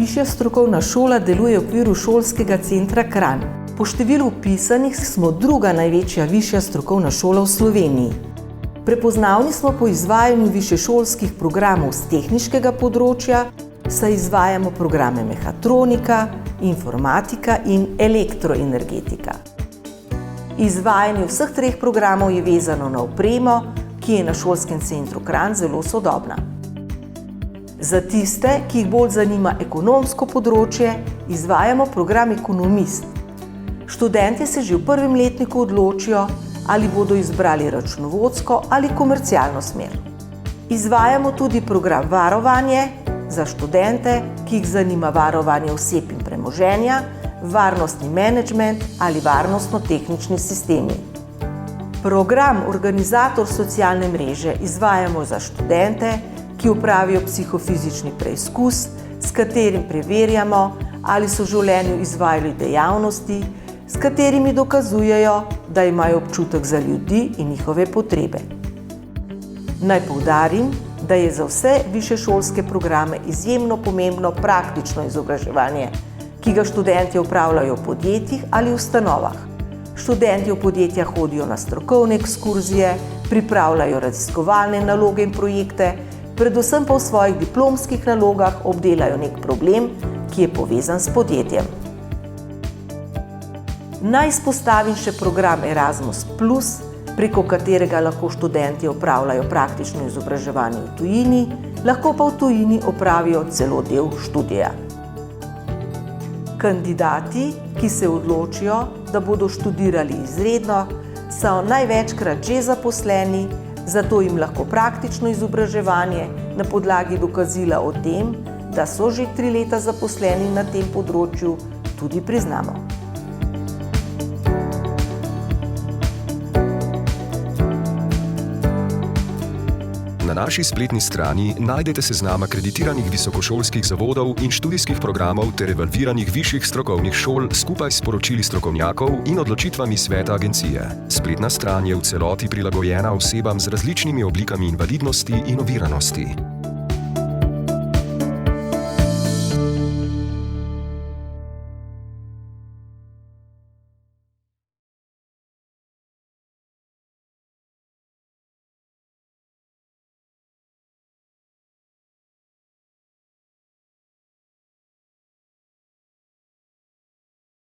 Višja strokovna šola deluje v okviru šolskega centra Kranj. Po številu vpisanih smo druga največja višja strokovna šola v Sloveniji. Prepoznavni smo po izvajanju višješolskih programov z tehniškega področja, saj izvajamo programe mehatronika, informatika in elektroenergetika. Izvajanje vseh treh programov je vezano na opremo, ki je na šolskem centru Kranj zelo sodobna. Za tiste, ki jih bolj zanima ekonomsko področje, izvajamo program Ekonomist. Študentje se že v prvem letniku odločijo, ali bodo izbrali računovodsko ali komercialno smer. Izvajamo tudi program Varovanje za študente, ki jih zanima varovanje oseb in premoženja, varnostni menedžment ali varnostno-tehnični sistemi. Program Organizator socialne mreže izvajamo za študente, ki opravijo psihofizični preizkus, s katerim preverjamo, ali so v življenju izvajali dejavnosti, s katerimi dokazujejo, da imajo občutek za ljudi in njihove potrebe. Naj poudarim, da je za vse višješolske programe izjemno pomembno praktično izobraževanje, ki ga študentje opravljajo v podjetjih ali ustanovah. Študentje v podjetja hodijo na strokovne ekskurzije, pripravljajo raziskovalne naloge in projekte, predvsem pa v svojih diplomskih nalogah obdelajo nek problem, ki je povezan s podjetjem. Naj izpostavim še program Erasmus+, preko katerega lahko študentje opravljajo praktično izobraževanje v tujini, lahko pa v tujini opravijo celo del študija. Kandidati, ki se odločijo, da bodo študirali izredno, so največkrat že zaposleni, zato jim lahko praktično izobraževanje na podlagi dokazila o tem, da so že 3 leta zaposleni na tem področju, tudi priznamo. Na naši spletni strani najdete seznam akreditiranih visokošolskih zavodov in študijskih programov ter evalviranih višjih strokovnih šol skupaj s poročili strokovnjakov in odločitvami sveta agencije. Spletna stran je v celoti prilagojena osebam z različnimi oblikami invalidnosti in oviranosti.